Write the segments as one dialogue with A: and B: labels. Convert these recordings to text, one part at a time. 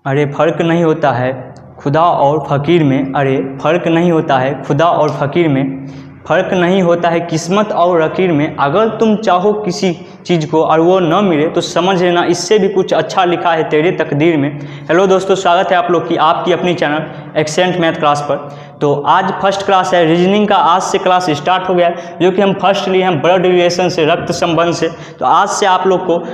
A: अरे फ़र्क नहीं होता है खुदा और फ़कीर में, अरे फ़र्क नहीं होता है खुदा और फ़कीर में, फ़र्क नहीं होता है किस्मत और लकीर में। अगर तुम चाहो किसी चीज़ को और वो न मिले तो समझ लेना इससे भी कुछ अच्छा लिखा है तेरे तकदीर में। हेलो दोस्तों, स्वागत है आप लोग की आपकी अपनी चैनल एक्सेलेंट मैथ क्लास पर। तो आज फर्स्ट क्लास है, रीजनिंग का आज से क्लास स्टार्ट हो गया है, जो कि हम फर्स्ट लिए हैं ब्लड रिलेशन से, रक्त संबंध से। तो आज से आप लोग को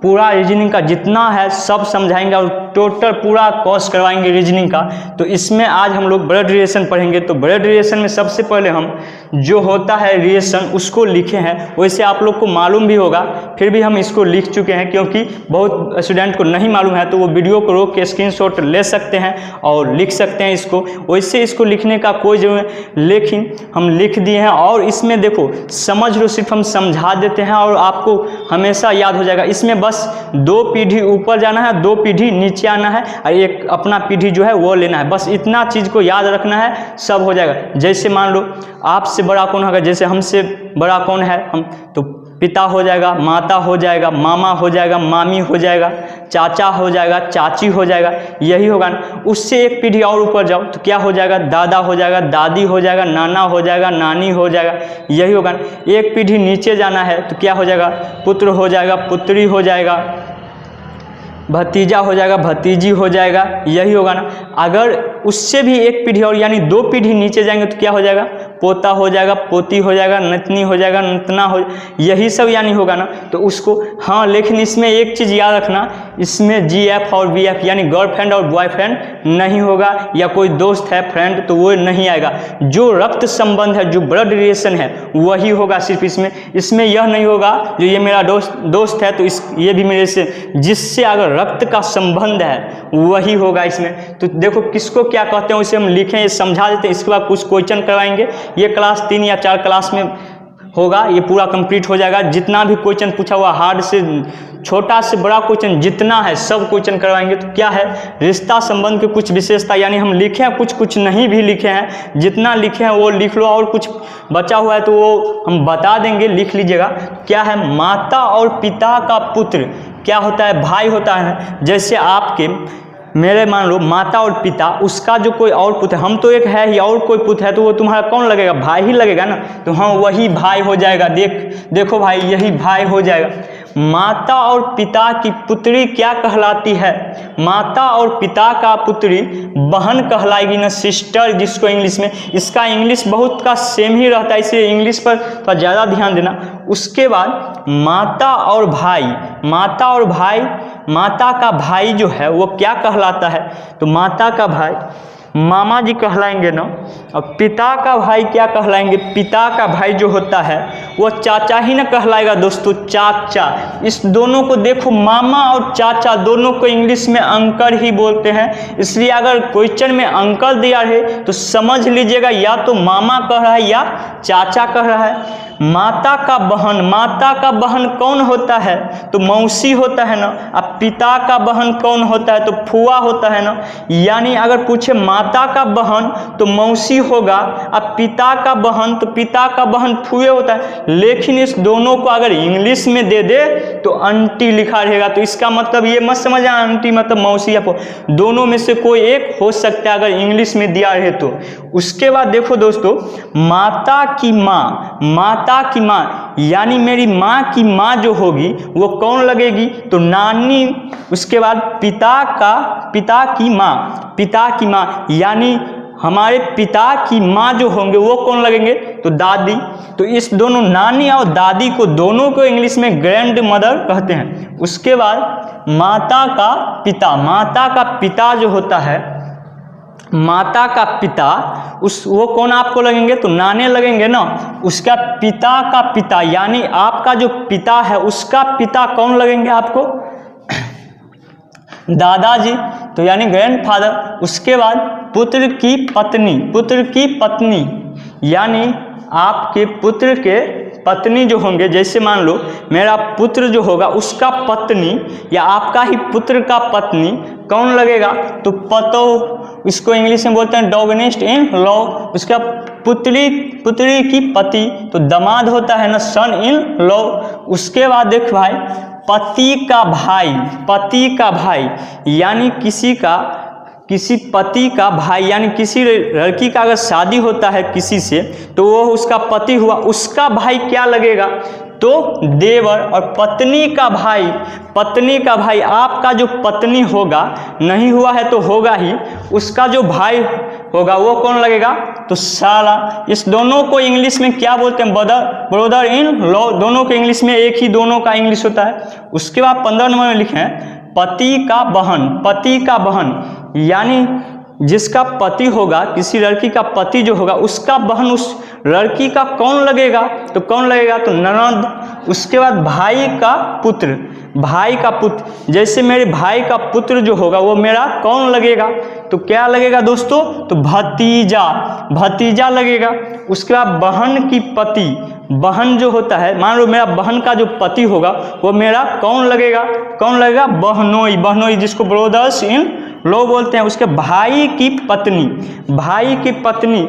A: पूरा रीजनिंग का जितना है सब समझाएंगे और टोटल पूरा कोर्स करवाएंगे रीजनिंग का। तो इसमें आज हम लोग ब्लड रिलेशन पढ़ेंगे। तो ब्लड रिलेशन में सबसे पहले हम जो होता है रिलेशन उसको लिखे हैं। वैसे आप लोग को मालूम भी होगा, फिर भी हम इसको लिख चुके हैं क्योंकि बहुत स्टूडेंट को नहीं मालूम है, तो वो वीडियो को रोक के स्क्रीनशॉट ले सकते हैं और लिख सकते हैं इसको। वैसे इसको लिखने का कोई जरूरत, लेकिन हम लिख दिए हैं। और इसमें देखो समझ लो, सिर्फ हम समझा देते हैं और आपको हमेशा याद हो जाएगा। इसमें बस 2 पीढ़ी ऊपर जाना है, 2 पीढ़ी नीचे आना है और एक अपना पीढ़ी जो है वो लेना है। बस इतना चीज़ को याद रखना है, सब हो जाएगा। जैसे मान लो आपसे बड़ा कौन होगा, जैसे हमसे बड़ा कौन है, हम तो पिता हो जाएगा, माता हो जाएगा, मामा हो जाएगा, मामी हो जाएगा, चाचा हो जाएगा, चाची हो जाएगा, यही होगा ना। उससे एक पीढ़ी और ऊपर जाओ तो क्या हो जाएगा, दादा हो जाएगा, दादी हो जाएगा, नाना हो जाएगा, नानी हो जाएगा, यही होगा ना। एक पीढ़ी नीचे जाना है तो क्या हो जाएगा, पुत्र हो जाएगा, पुत्री हो जाएगा, भतीजा हो जाएगा, भतीजी हो जाएगा, यही होगा ना। अगर उससे भी एक पीढ़ी और यानी 2 पीढ़ी नीचे जाएंगे तो क्या हो जाएगा, पोता हो जाएगा, पोती हो जाएगा, नतनी हो जाएगा, नतना हो, यही सब यानी होगा ना। तो उसको हाँ, लेकिन इसमें एक चीज़ याद रखना, इसमें GF और BF यानी गर्लफ्रेंड और बॉयफ्रेंड नहीं होगा, या कोई दोस्त है फ्रेंड तो वो नहीं आएगा। जो रक्त संबंध है, जो ब्लड रिलेशन है वही होगा सिर्फ इसमें यह नहीं होगा जो ये मेरा दोस्त है तो ये भी मेरे से, जिससे अगर रक्त का संबंध है वही होगा इसमें। तो देखो किसको क्या कहते हैं उसे हम लिखें, ये समझा देते हैं। इसके बाद कुछ क्वेश्चन करवाएंगे, ये क्लास 3 या 4 क्लास में होगा, ये पूरा कंप्लीट हो जाएगा। जितना भी क्वेश्चन पूछा हुआ, हार्ड से छोटा से बड़ा क्वेश्चन जितना है सब क्वेश्चन करवाएंगे। तो क्या है, रिश्ता संबंध की कुछ विशेषता, यानी हम लिखे हैं, कुछ नहीं भी लिखे हैं, जितना लिखे हैं वो लिख लो, और कुछ बचा हुआ है तो वो हम बता देंगे, लिख लीजिएगा। क्या है, माता और पिता का पुत्र क्या होता है, भाई होता है। जैसे आपके मेरे मान लो माता और पिता, उसका जो कोई और पुत्र, हम तो एक है ही और कोई पुत्र है तो वो तुम्हारा कौन लगेगा, भाई ही लगेगा ना। तो हाँ, वही भाई हो जाएगा। देखो भाई, यही भाई हो जाएगा। माता और पिता की पुत्री क्या कहलाती है, माता और पिता का पुत्री बहन कहलाएगी ना, सिस्टर जिसको इंग्लिश में। इसका इंग्लिश बहुत का सेम ही रहता है, इसलिए इंग्लिश पर थोड़ा ज़्यादा ध्यान देना। उसके बाद माता और भाई, माता और भाई, माता का भाई जो है वो क्या कहलाता है, तो माता का भाई मामा जी कहलाएंगे ना। और पिता का भाई क्या कहलाएंगे, पिता का भाई जो होता है वो चाचा ही ना कहलाएगा दोस्तों, चाचा। इस दोनों को देखो, मामा और चाचा दोनों को इंग्लिश में अंकल ही बोलते हैं। इसलिए अगर क्वेश्चन में अंकल दिया है तो समझ लीजिएगा या तो मामा कह रहा है या चाचा कह रहा है। माता का बहन, माता का बहन कौन होता है, तो मौसी होता है ना। अब पिता का बहन कौन होता है, तो फुआ होता है ना। यानी अगर पूछे माता का बहन तो मौसी होगा, अब पिता का बहन तो पिता का बहन फुए होता है। लेकिन इस दोनों को अगर इंग्लिश में दे दे तो आंटी लिखा रहेगा। तो इसका मतलब ये मत समझना आंटी मतलब मौसी या दोनों में से कोई एक हो सकता है अगर इंग्लिश में दिया रहे तो। उसके बाद देखो दोस्तों, माता की माँ, माता की माँ यानी मेरी माँ की माँ जो होगी वो कौन लगेगी, तो नानी। उसके बाद पिता की माँ, पिता की माँ यानी हमारे पिता की माँ जो होंगे वो कौन लगेंगे, तो दादी। तो इस दोनों नानी और दादी को दोनों को इंग्लिश में ग्रैंड मदर कहते हैं। उसके बाद माता का पिता, माता का पिता जो होता है, माता का पिता वो कौन आपको लगेंगे, तो नाने लगेंगे ना। उसका पिता का पिता यानी आपका जो पिता है उसका पिता कौन लगेंगे आपको, दादाजी, तो यानी ग्रैंडफादर। उसके बाद पुत्र की पत्नी, पुत्र की पत्नी यानी आपके पुत्र के पत्नी जो होंगे। जैसे मान लो मेरा पुत्र जो होगा उसका पत्नी या आपका ही पुत्र का पत्नी कौन लगेगा, तो पतो, इसको इंग्लिश में बोलते हैं डॉगनेस्ट इन लॉ। उसका पुत्री की पति तो दामाद होता है ना, सन इन लॉ। उसके बाद देख भाई पति का भाई यानी किसी पति का भाई यानी किसी लड़की का अगर शादी होता है किसी से तो वो उसका पति हुआ, उसका भाई क्या लगेगा तो देवर। और पत्नी का भाई आपका जो पत्नी होगा, नहीं हुआ है तो होगा ही, उसका जो भाई होगा वो कौन लगेगा तो साला। इस दोनों को इंग्लिश में क्या बोलते हैं ब्रदर इन लॉ, दोनों के इंग्लिश में एक ही दोनों का इंग्लिश होता है। उसके बाद 15 नंबर में लिखे हैं पति का बहन यानी जिसका पति होगा, किसी लड़की का पति जो होगा उसका बहन उस लड़की का कौन लगेगा तो ननद। उसके बाद भाई का पुत्र जैसे मेरे भाई का पुत्र जो होगा वो मेरा कौन लगेगा तो क्या लगेगा दोस्तों तो भतीजा लगेगा। उसके बाद बहन की पति, बहन जो होता है, मान लो मेरा बहन का जो पति होगा वो मेरा कौन लगेगा बहनोई जिसको ब्रदर्स इन लॉ बोलते हैं। उसके भाई की पत्नी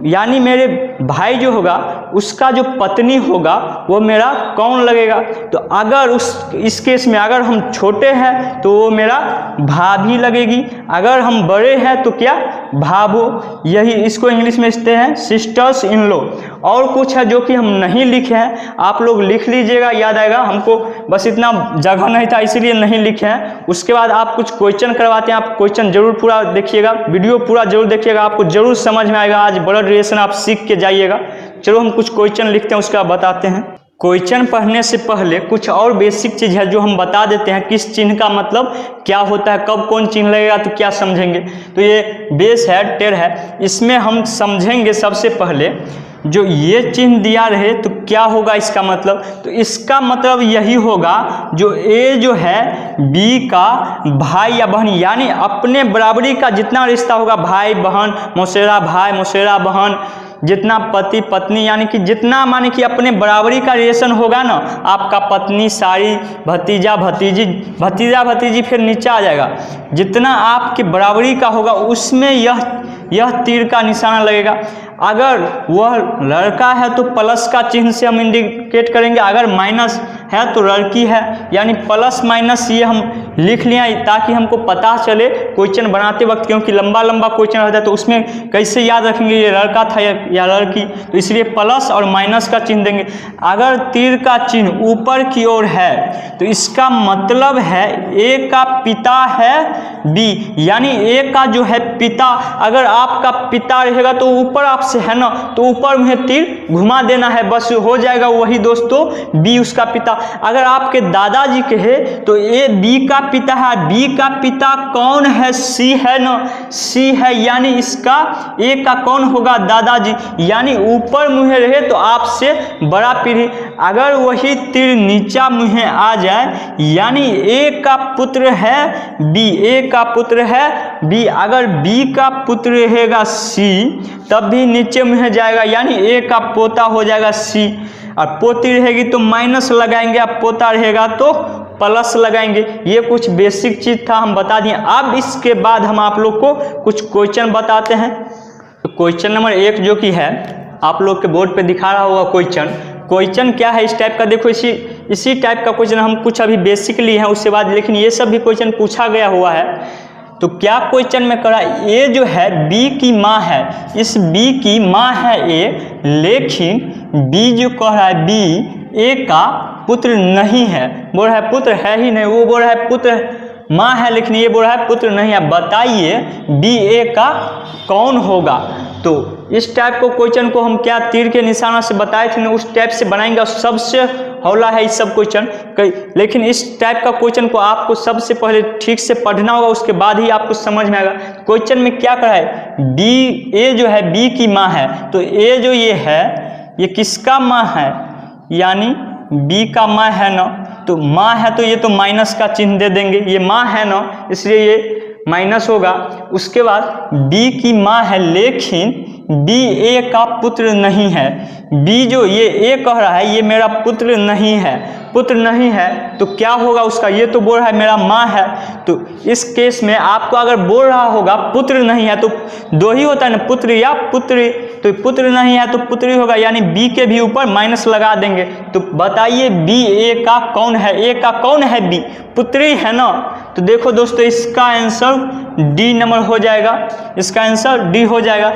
A: यानी मेरे भाई जो होगा उसका जो पत्नी होगा वो मेरा कौन लगेगा तो अगर इस केस में अगर हम छोटे हैं तो वो मेरा भाभी लगेगी, अगर हम बड़े हैं तो क्या भाभो। यही इसको इंग्लिश में कहते हैं सिस्टर्स इन लॉ। और कुछ है जो कि हम नहीं लिखे हैं, आप लोग लिख लीजिएगा, याद आएगा। हमको बस इतना जगह नहीं था इसीलिए नहीं लिखे हैं। उसके बाद आप कुछ क्वेश्चन करवाते हैं, आप क्वेश्चन जरूर पूरा देखिएगा, वीडियो पूरा जरूर देखिएगा, आपको जरूर समझ में आएगा। आज ब्लड रिलेशन आप सीख के जाइएगा। चलो हम कुछ क्वेश्चन लिखते हैं, उसके बाद बताते हैं। क्वेश्चन पढ़ने से पहले कुछ और बेसिक चीज़ है जो हम बता देते हैं, किस चिन्ह का मतलब क्या होता है, कब कौन चिन्ह लगेगा तो क्या समझेंगे। तो ये बेस है, टेर है, इसमें हम समझेंगे सबसे पहले जो ये चिन्ह दिया रहे तो क्या होगा इसका मतलब। तो इसका मतलब यही होगा जो ए जो है बी का भाई या बहन यानी अपने बराबरी का जितना रिश्ता होगा, भाई बहन, मौसेरा भाई मौसेरा बहन, जितना पति पत्नी यानी कि जितना माने कि अपने बराबरी का रिलेशन होगा ना, आपका पत्नी सारी, भतीजा भतीजी फिर नीचे आ जाएगा, जितना आपके बराबरी का होगा उसमें यह तीर का निशाना लगेगा। अगर वह लड़का है तो प्लस का चिन्ह से हम इंडिकेट करेंगे, अगर माइनस है तो लड़की है, यानी प्लस माइनस ये हम लिख लिया ताकि हमको पता चले क्वेश्चन बनाते वक्त, क्योंकि लंबा क्वेश्चन रहता है तो उसमें कैसे याद रखेंगे ये लड़का था या लड़की, तो इसलिए प्लस और माइनस का चिन्ह देंगे। अगर तीर का चिन्ह ऊपर की ओर है तो इसका मतलब है ए का पिता है बी, यानी ए का जो है पिता, अगर आपका पिता रहेगा तो ऊपर आपसे है ना, तो ऊपर में तीर घुमा देना है, बस हो जाएगा वही दोस्तों बी उसका पिता। अगर आपके दादाजी कहे तो ए बी का पिता है, बी का पिता कौन है सी है ना, सी है, यानी इसका ए का कौन होगा दादाजी, यानी ऊपर मुँहे रहे तो आपसे बड़ा पीढ़ी। अगर वही तीर नीचा मुँहे आ जाए यानी ए का पुत्र है बी, ए का पुत्र है बी, अगर बी का पुत्र रहेगा सी तब भी नीचे मुँहे जाएगा, यानी ए का पोता हो जाएगा सी, और पोती रहेगी तो माइनस लगाएंगे, अब पोता रहेगा तो प्लस लगाएंगे। ये कुछ बेसिक चीज़ था, हम बता दिए। अब इसके बाद हम आप लोग को कुछ क्वेश्चन बताते हैं। तो क्वेश्चन नंबर 1 जो कि है आप लोग के बोर्ड पे दिखा रहा होगा क्वेश्चन क्या है इस टाइप का, देखो इसी टाइप का क्वेश्चन हम कुछ अभी बेसिक लिए हैं उसके बाद, लेकिन ये सब भी क्वेश्चन पूछा गया हुआ है। तो क्या क्वेश्चन में करा, ए जो है बी की माँ है, इस बी की माँ है ए, लेकिन बी जो कह रहा है बी ए का पुत्र नहीं है, बोल रहा है पुत्र है ही नहीं, वो बोल रहा है पुत्र माँ है लेकिन ये बोल रहा है पुत्र नहीं है, बताइए बी ए का कौन होगा। तो इस टाइप को क्वेश्चन को हम क्या तीर के निशाना से बताए थे ना, उस टाइप से बनाएंगे, सबसे हौला है इस सब क्वेश्चन। लेकिन इस टाइप का क्वेश्चन को आपको सबसे पहले ठीक से पढ़ना होगा, उसके बाद ही आपको समझ में आएगा। क्वेश्चन में क्या करा है, बी ए जो है बी की माँ है, तो ए जो ये है ये किसका माँ है, यानी बी का माँ है ना, तो माँ है तो ये तो माइनस का चिन्ह दे देंगे, ये माँ है ना इसलिए ये माइनस होगा। उसके बाद बी की माँ है लेकिन बी ए का पुत्र नहीं है। बी जो ये ए कह रहा है ये मेरा पुत्र नहीं है, पुत्र नहीं है तो क्या होगा उसका, ये तो बोल रहा है मेरा माँ है। तो इस केस में आपको अगर बोल रहा होगा पुत्र नहीं है तो दो ही होता है ना, पुत्र या पुत्री, तो पुत्र नहीं है तो पुत्री होगा, यानी बी के भी ऊपर माइनस लगा देंगे। तो बताइए बी ए का कौन है, ए का कौन है, बी पुत्री है ना। तो देखो दोस्तों इसका आंसर डी नंबर हो जाएगा, इसका आंसर डी हो जाएगा।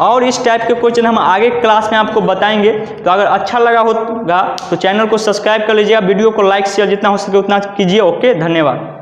A: और इस टाइप के क्वेश्चन हम आगे क्लास में आपको बताएंगे। तो अगर अच्छा लगा होगा तो चैनल को सब्सक्राइब कर लीजिएगा, वीडियो को लाइक शेयर जितना हो सके उतना कीजिए। ओके, धन्यवाद।